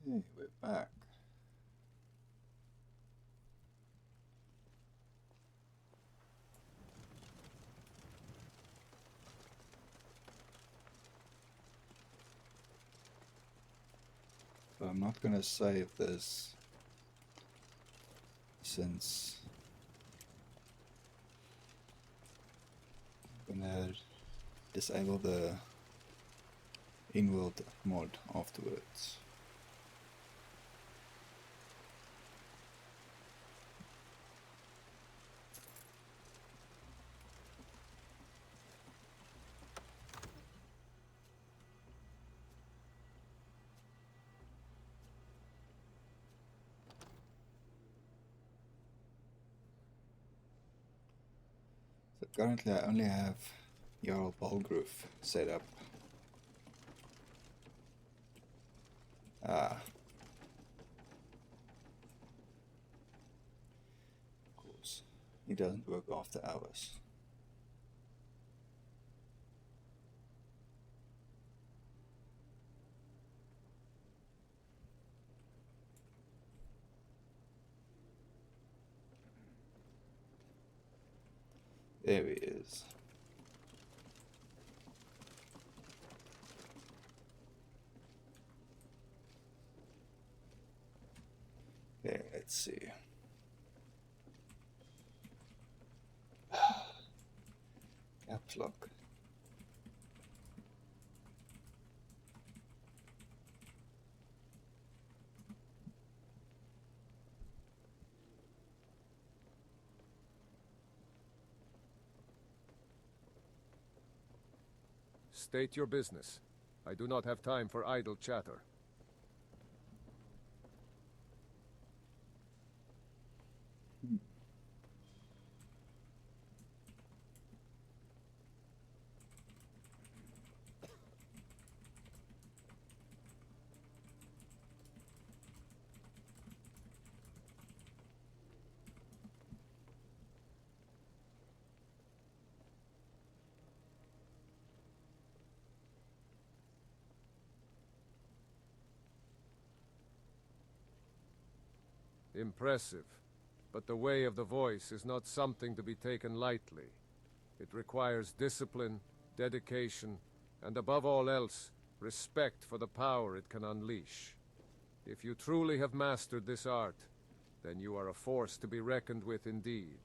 Okay, we're back. So I'm not going to save this since I'm going to disable the Inworld mod afterwards. So currently I only have Jarl Balgroove set up. Of course, he doesn't work after hours. There he is. Okay, let's see. Caps lock. State your business. I do not have time for idle chatter. Impressive. But the way of the voice is not something to be taken lightly. It requires discipline, dedication, and above all else, respect for the power it can unleash. If you truly have mastered this art, then you are a force to be reckoned with indeed.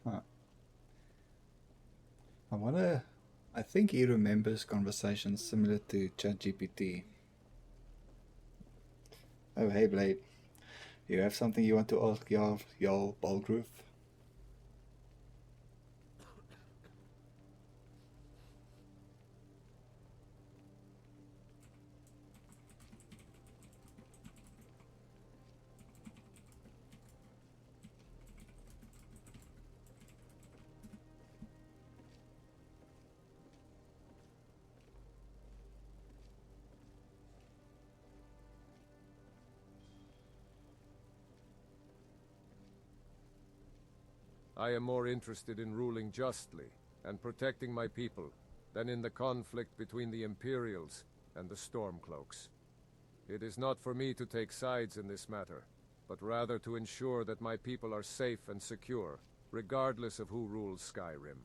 Huh. I think he remembers conversations similar to ChatGPT. Oh, hey Blade. You have something you want to ask Jarl Balgroove? I am more interested in ruling justly and protecting my people than in the conflict between the Imperials and the Stormcloaks. It is not for me to take sides in this matter, but rather to ensure that my people are safe and secure, regardless of who rules Skyrim.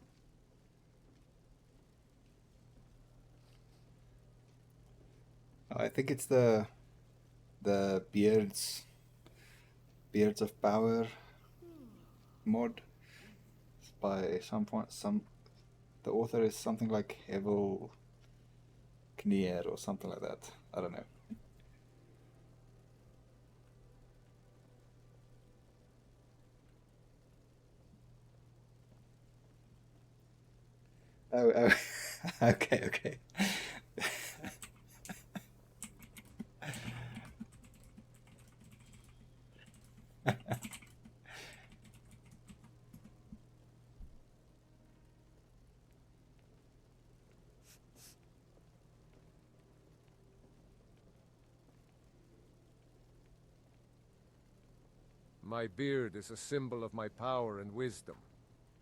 I think it's the Beards of Power mod. It's by the author is something like Evel Knier or something like that. I don't know. Oh, okay. My beard is a symbol of my power and wisdom.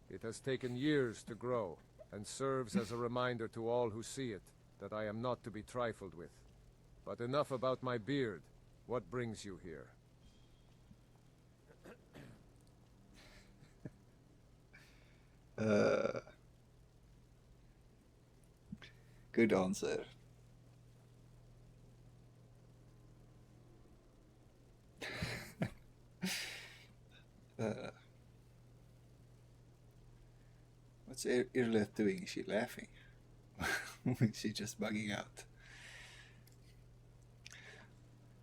It has taken years to grow, and serves as a reminder to all who see it that I am not to be trifled with. But enough about my beard. What brings you here? Good answer. What's Irlet doing? Is she laughing? Is she just bugging out?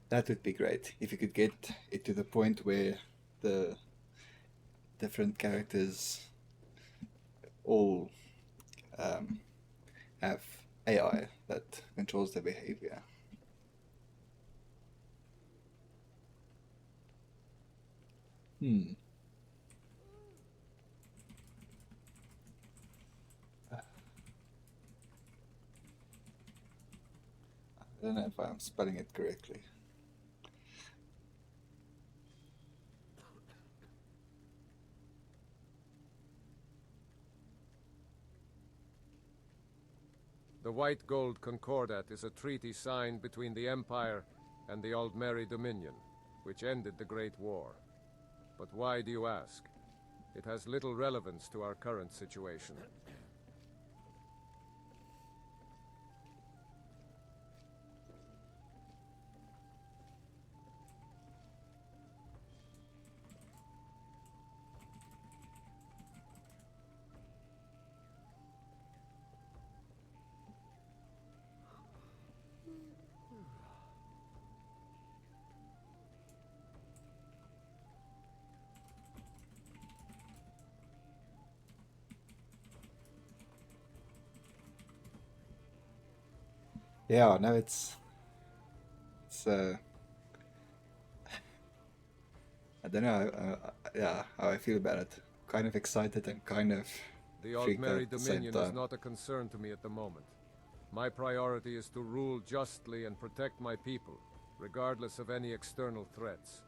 That would be great if you could get it to the point where the different characters all have AI that controls their behavior. I don't know if I'm spelling it correctly. The White Gold Concordat is a treaty signed between the Empire and the Aldrnari Dominion, which ended the Great War. But why do you ask? It has little relevance to our current situation. Yeah, no, it's I don't know how I feel about it. Kind of excited and kind of The freaked out Aldrnari at the same Dominion is time. not a concern to me at the moment. My priority is to rule justly and protect my people, regardless of any external threats.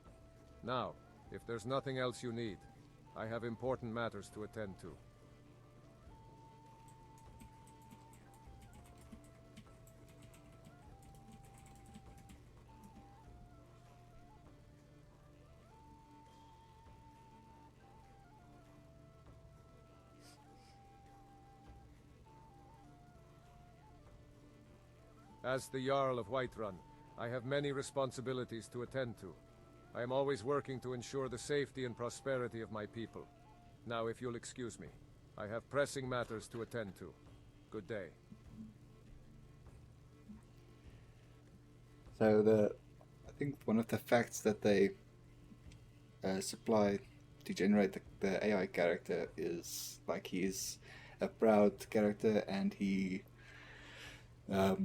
Now, if there's nothing else you need, I have important matters to attend to. As the Jarl of Whiterun, I have many responsibilities to attend to. I am always working to ensure the safety and prosperity of my people. Now, if you'll excuse me, I have pressing matters to attend to. Good day. So I think one of the facts that they supply to generate the AI character is like he's a proud character and he's a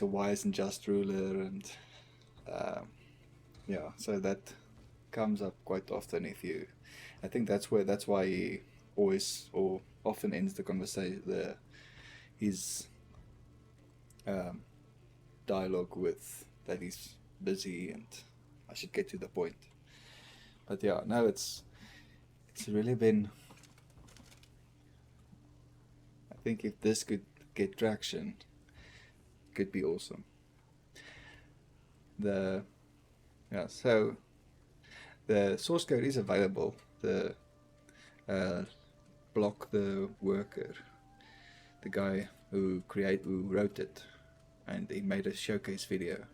wise and just ruler, and yeah, so that comes up quite often. I think that's why he always or often ends the conversation, his dialogue with that he's busy and I should get to the point. But yeah, no, it's really been. I think if this could get traction, it could be awesome. So the source code is available. The Block the Worker, the guy who wrote it, and he made a showcase video.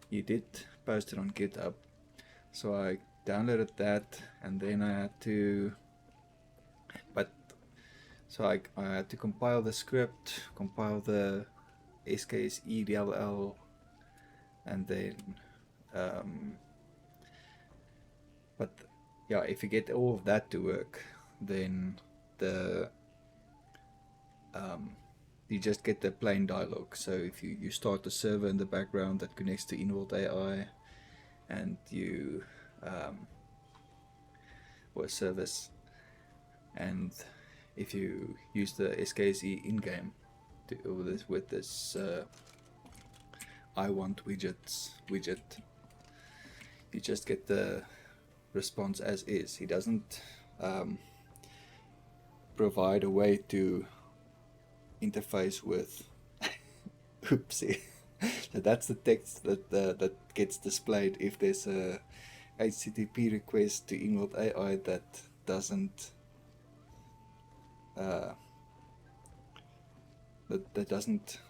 He did post it on GitHub, so I downloaded that, and then I had to compile the script, compile the SKS EDLL, and then but yeah, if you get all of that to work, then you just get the plain dialogue. So if you start a server in the background that connects to InworldAI, and you or a service, and if you use the SKSE in-game with this I want widget, you just get the response as is. He doesn't provide a way to interface with oopsie. So that's the text that gets displayed if there's a HTTP request to InworldAI that doesn't that doesn't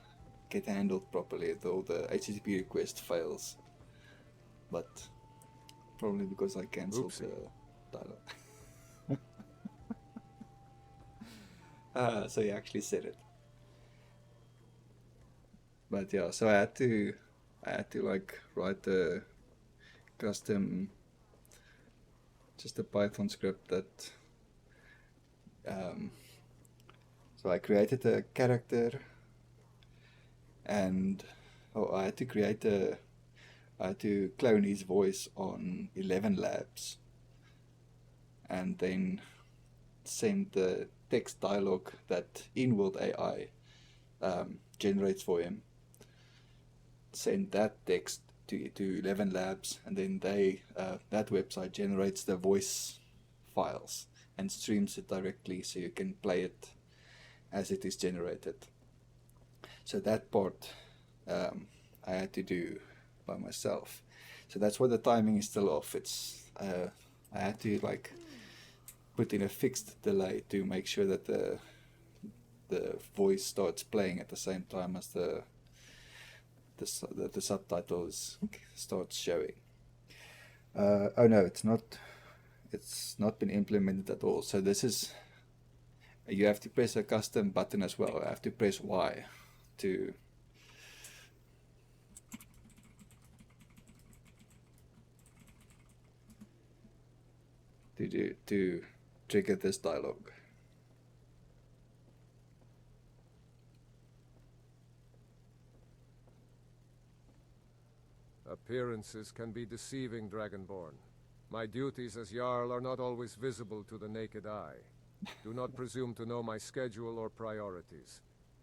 get handled properly, though the HTTP request fails. But probably because I cancelled the dialogue. So he actually said it. But yeah, so I had to like write a custom, just a Python script that so I created a character, and I had to clone his voice on ElevenLabs, and then send the text dialogue that InworldAI generates for him. Send that text to ElevenLabs, and then that website generates the voice files and streams it directly, so you can play it as it is generated. So that part I had to do by myself. So that's why the timing is still off. It's I had to like put in a fixed delay to make sure that the voice starts playing at the same time as the subtitles starts showing. Oh no, it's not been implemented at all. So this is, you have to press a custom button as well. I have to press Y to trigger this dialogue. Appearances can be deceiving, Dragonborn. My duties as Jarl are not always visible to the naked eye. Do not presume to know my schedule or priorities.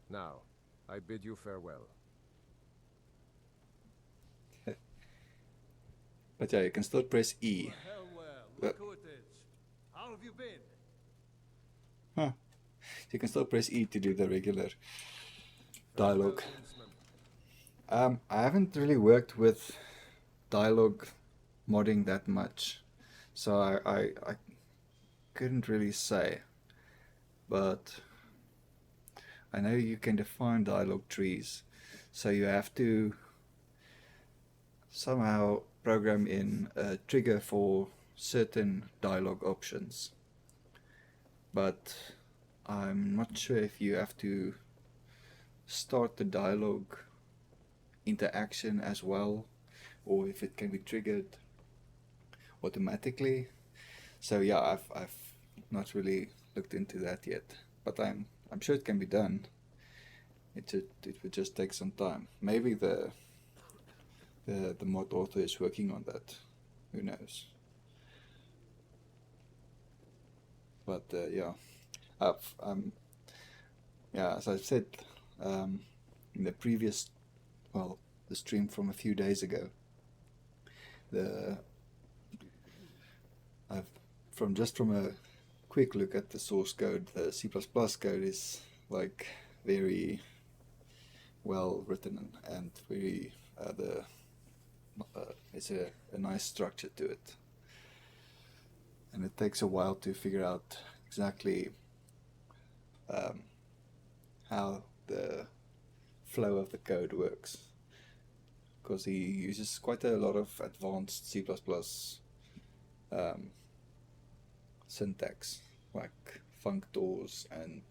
Now, I bid you farewell. But yeah, you can still press E. Look who it is. How have you been? Huh. You can still press E to do the regular dialogue. I haven't really worked with dialogue modding that much, so I couldn't really say, but I know you can define dialogue trees, so you have to somehow program in a trigger for certain dialogue options, but I'm not sure if you have to start the dialogue interaction as well, or if it can be triggered automatically. So yeah, I've not really looked into that yet, but I'm sure it can be done. It would just take some time. Maybe the mod author is working on that. Who knows? But yeah, as I've said in the previous, the stream from a few days ago, from a quick look at the source code, the C++ code is like very well written and very it's a nice structure to it, and it takes a while to figure out exactly how the flow of the code works, because he uses quite a lot of advanced C++ syntax, like functors and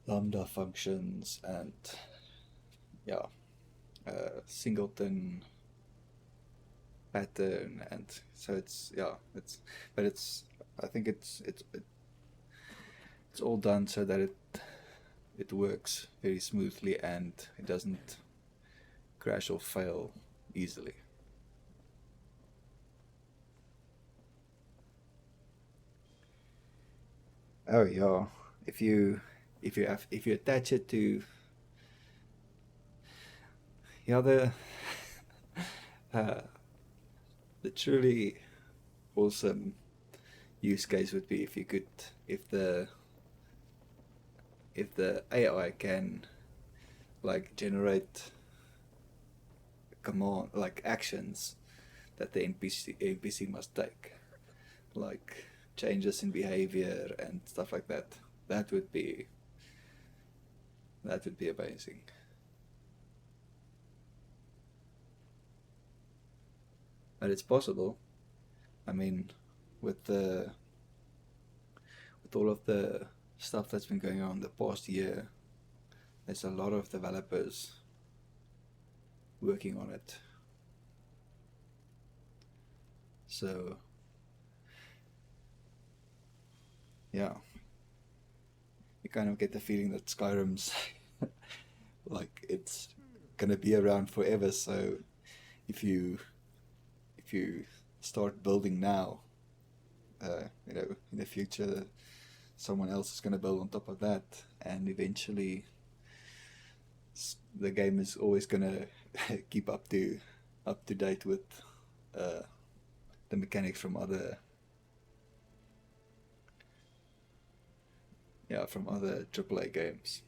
lambda functions and singleton pattern, and so I think it's all done so that it works very smoothly and it doesn't crash or fail easily. Oh yeah, if you attach it to the truly awesome use case would be if the AI can like generate command like actions that the NPC must take, like changes in behavior and stuff like that. That would be amazing. But it's possible. I mean, with all of the stuff that's been going on the past year, there's a lot of developers working on it. So yeah, you kind of get the feeling that Skyrim's like it's gonna be around forever. So if you start building now, you know, in the future, someone else is gonna build on top of that, and eventually the game is always gonna keep up to date with the mechanics from other AAA games.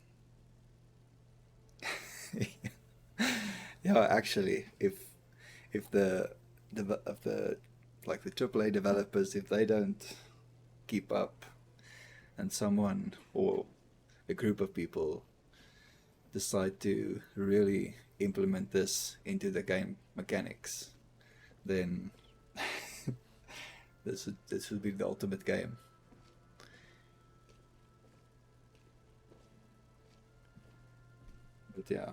Yeah, actually, if the like the AAA developers, if they don't keep up, and someone or a group of people decide to really implement this into the game mechanics, then this would be the ultimate game. But yeah.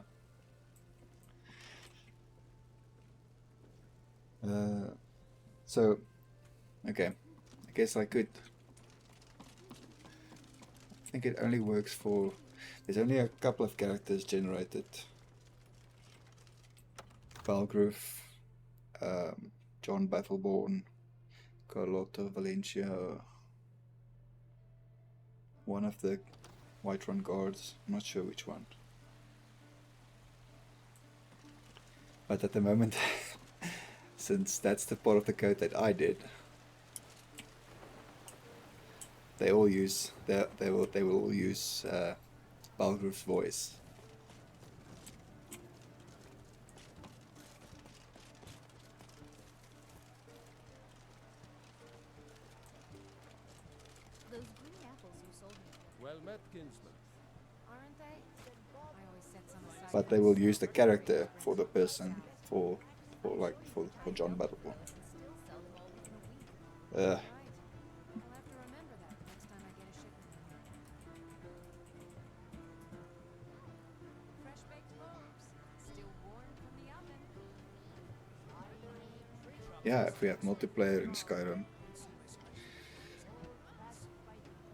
So, okay, I guess I think it only works for, there's only a couple of characters generated. Balgrove, John Battleborn, Carlotta Valencia, one of the Whiterun guards, I'm not sure which one. But at the moment, since that's the part of the code that I did, they all use they will all use Balgrove's voice. Those green apples you sold me. Well met, kinsman. Aren't they? I always set some aside. But they will use the character for the person, for John Battleborn. Still sell them all within a week. Uh, Right. I'll have to remember that next time I get a shipment. Fresh baked loaves, still warm from the oven. yeah, if we have multiplayer in Skyrim,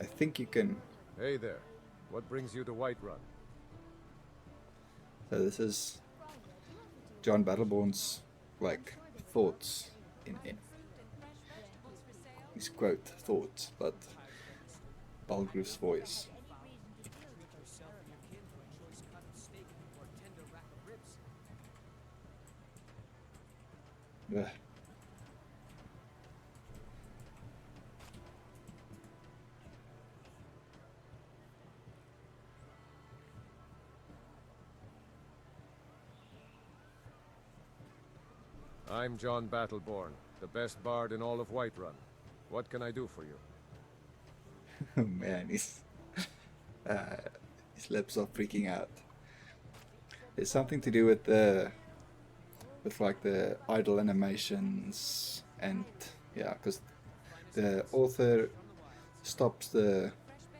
I think you can. Hey there. What brings you to Whiterun? So this is John Battleborn's like thoughts in his quote thoughts, but Balgrove's voice. Yeah. I'm John Battleborn, the best bard in all of Whiterun. What can I do for you? Oh man, his lips are freaking out. It's something to do with like the idle animations, and yeah, because the author stops the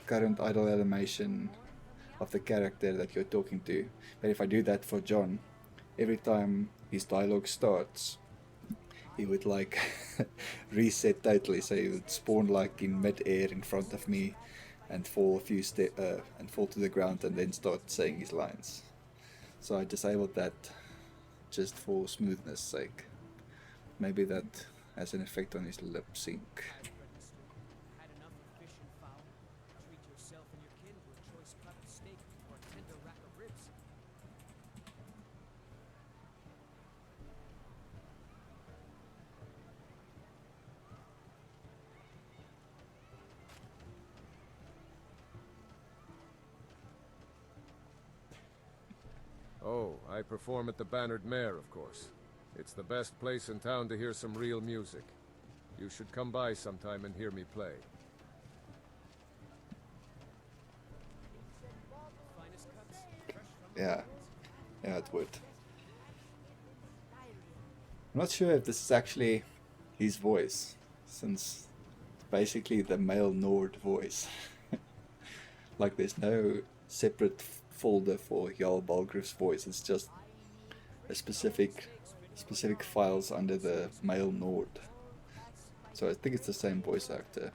current idle animation of the character that you're talking to. But if I do that for John, every time his dialogue starts, he would like reset totally. So he would spawn like in mid-air in front of me, and fall a few and fall to the ground, and then start saying his lines. So I disabled that just for smoothness sake. Maybe that has an effect on his lip sync. Had enough of fish and fowl? Treat yourself and your kin to a choice cut of steak or a tender rack of ribs. Oh, I perform at the Bannered Mare, of course. It's the best place in town to hear some real music. You should come by sometime and hear me play. Finest cuts, fresh from the Yeah, wild. yeah, it would. I'm not sure if this is actually his voice, since it's basically the male Nord voice. Like there's no separate folder for Jarl Balgruuf's voice. It's just a specific files under the male Nord. So I think it's the same voice actor.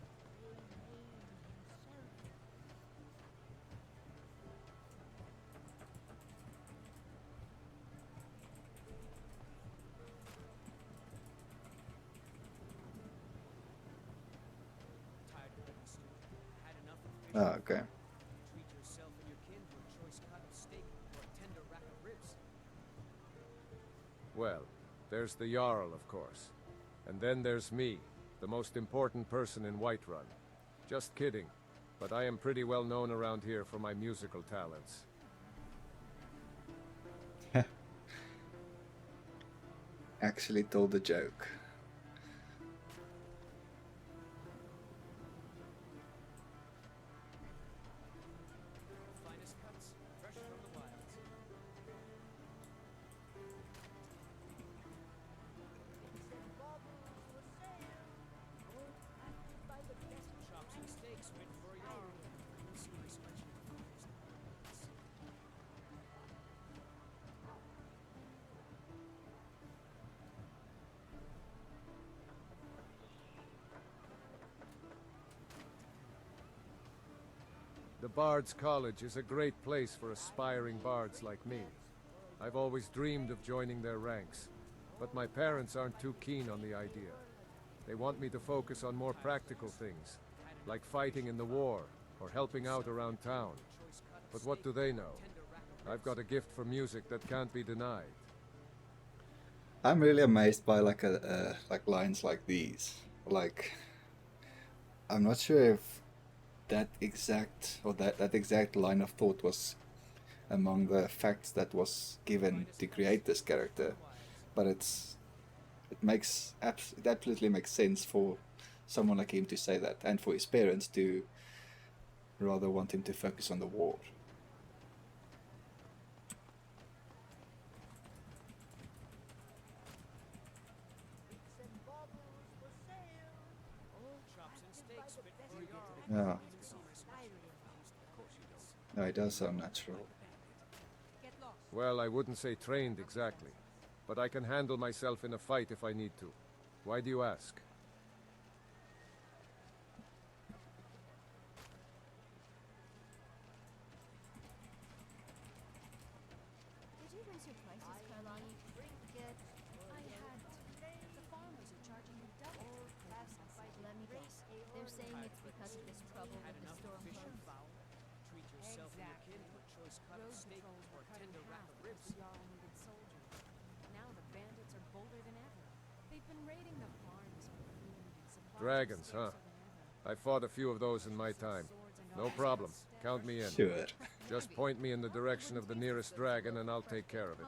Tired of getting stupid. Had enough of fish. Ah, okay. Treat yourself and your kin to a choice cut of steak or a tender rack of ribs. Well, there's the Jarl, of course. And then there's me, the most important person in Whiterun. Just kidding, but I am pretty well known around here for my musical talents. Actually told a joke. Finest cuts, fresh from the wilds. Chops and steaks fit for a yarn. See my spreadsheet. The Bard's College is a great place for aspiring bards like me. I've always dreamed of joining their ranks, but my parents aren't too keen on the idea. They want me to focus on more practical things, like fighting in the war or helping out around town. But what do they know? I've got a gift for music that can't be denied. I'm really amazed by like lines like these. Like, I'm not sure if that exact line of thought was among the facts that was given to create this character, but it absolutely makes sense for someone like him to say that, and for his parents to rather want him to focus on the war. Chops and steaks fit for a yarn. Yeah, See my spreadsheet. no, it does sound natural. Well, I wouldn't say trained exactly, but I can handle myself in a fight if I need to. Why do you ask? Did you raise your prices, Carlani? Get... I had... The farmers are charging me double. Let me guess. They're saying it's because of this trouble Had with the enough storm of fish and cloaks. fowl. Treat yourself and your kin to a choice cut of Road steak patrols or were a cut in tender rack half of because ribs. the Jarl needed soldiers. Now the bandits are bolder than ever. They've been raiding the farms for food and supplies. Dragons, are huh? scarcer than ever. I fought a few of those in my time. Swords and No arms problem. instead. Count me in. Sure. Just point me in the direction of the nearest dragon and I'll take care of it.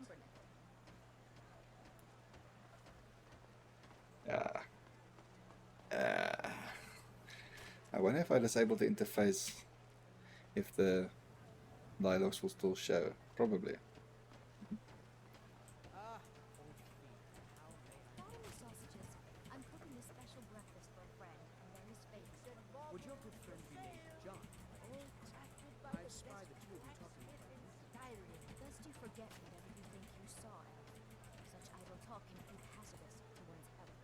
I wonder if I disable the interface, if the dialogues will still show. Probably. Ah, old feet. How may I? Follow me, sausages. I'm cooking a special breakfast for a friend, and they're his favorite. Would your good friend be named John? I spy the two of you talking about me. Lest you forget whatever you think you saw, Elf. Such idle talk can prove hazardous to one's health.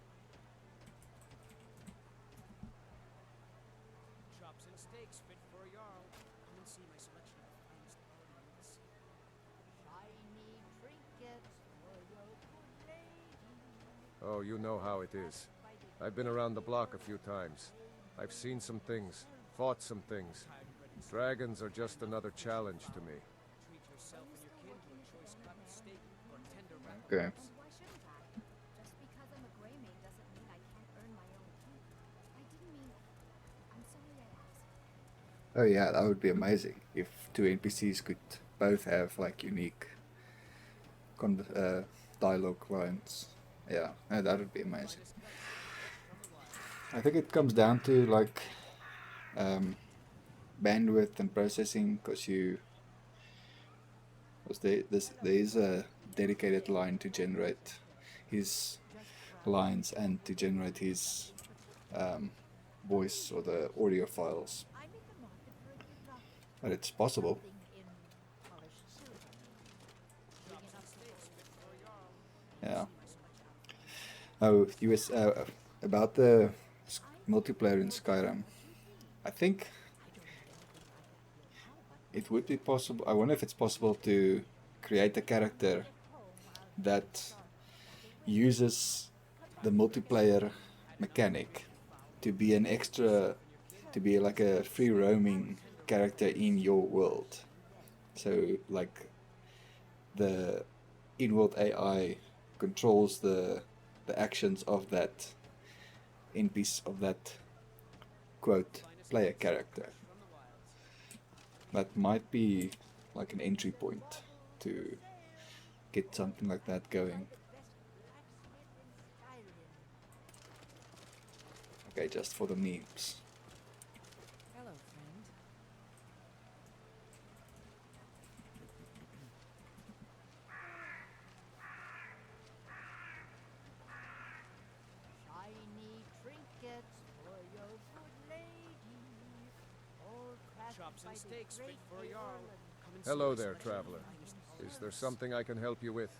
Chops and steaks fit for a yarl. Come and see my selection of finest quality meats. Shiny trinkets for your good lady. Oh, you know how it is. I've been around the block a few times. I've seen some things, fought some things. Dragons are just another challenge to me. Treat yourself and your kin to a choice cut of steak or a tender rack of Okay. ribs. And why shouldn't I? Just because I'm a gray maid doesn't mean I can't earn my own keep. I didn't mean... I'm sorry I asked. Oh yeah, that would be amazing if two NPCs could both have like unique dialogue lines. Yeah, that would be amazing. I think it comes down to like bandwidth and processing, because there is a dedicated line to generate his lines and to generate his voice or the audio files. I'm in the market for a new rocket. But it's possible. Something in polished silver. Yeah. Oh, you was about the multiplayer in Skyrim. I think it would be possible. I wonder if it's possible to create a character that uses the multiplayer mechanic to be an extra, to be like a free roaming character in your world. So like the Inworld AI controls the actions of that NPC, of that quote player character. That might be like an entry point to get something like that going. Okay, just for the memes. Hello, friend. Shiny trinkets for your good lady. All crafted Chops by and the steaks fit great for a jarl. Eorlan. Come and see Hello my there, special traveler. finest Is there something I can help you with?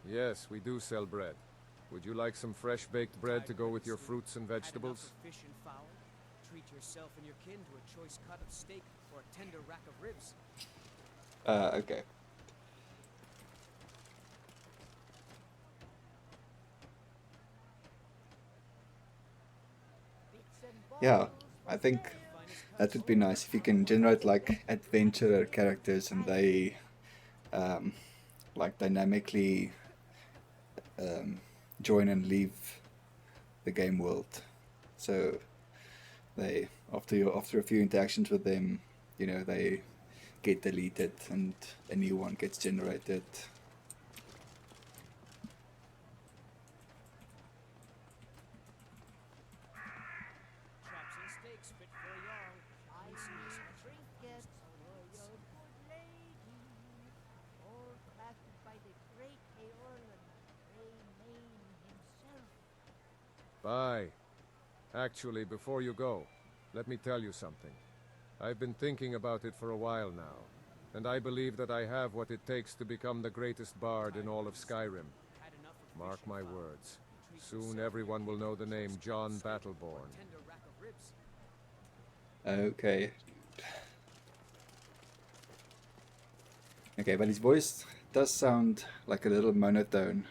Yes, we do sell bread. Would you like some fresh baked bread to go with your fruits and Had enough vegetables? of fish and fowl? Treat yourself and your kin to a choice cut of steak or a tender rack of ribs. Okay. Yeah, I think that would be nice if you can generate like adventurer characters and they like dynamically join and leave the game world. So they after a few interactions with them, you know, they get deleted and a new one gets generated. Chops and steaks fit for a jarl. Come and see my special Trinkets for your good lady. All crafted by the great Eorlan, Remain himself. Bye. Actually, before you go, let me tell you something. I've been thinking about it for a while now, and I believe that I have what it takes to become the greatest bard in all of Skyrim. Had enough of Mark fish and my fowl? words. Treat Soon yourself everyone will know the name John or Battleborn. a tender rack of ribs. Okay. Okay, but his voice does sound like a little monotone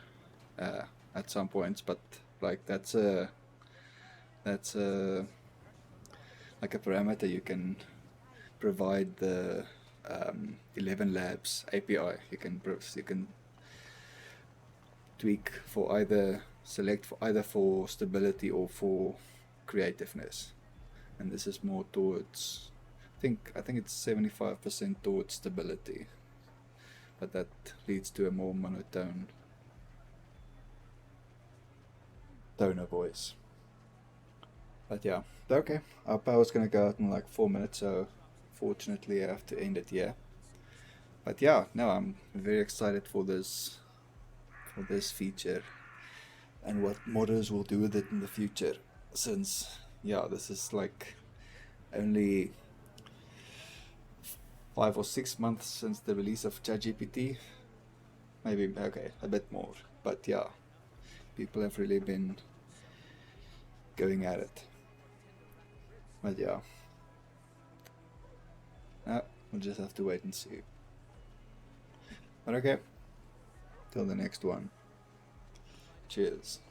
at some points, but like that's a like a parameter you can provide the ElevenLabs API. You can tweak for select for either for stability or for creativeness, and this is more towards I think it's 75% towards stability, but that leads to a more monotone tone of voice. But yeah, okay, our power's gonna go out in like 4 minutes, so fortunately I have to end it here. But yeah, no, I'm very excited for this feature and what modders will do with it in the future, since yeah, this is like only 5 or 6 months since the release of ChatGPT, maybe, okay, a bit more, but yeah, people have really been going at it. But yeah, we'll just have to wait and see. But okay, till the next one. Cheers.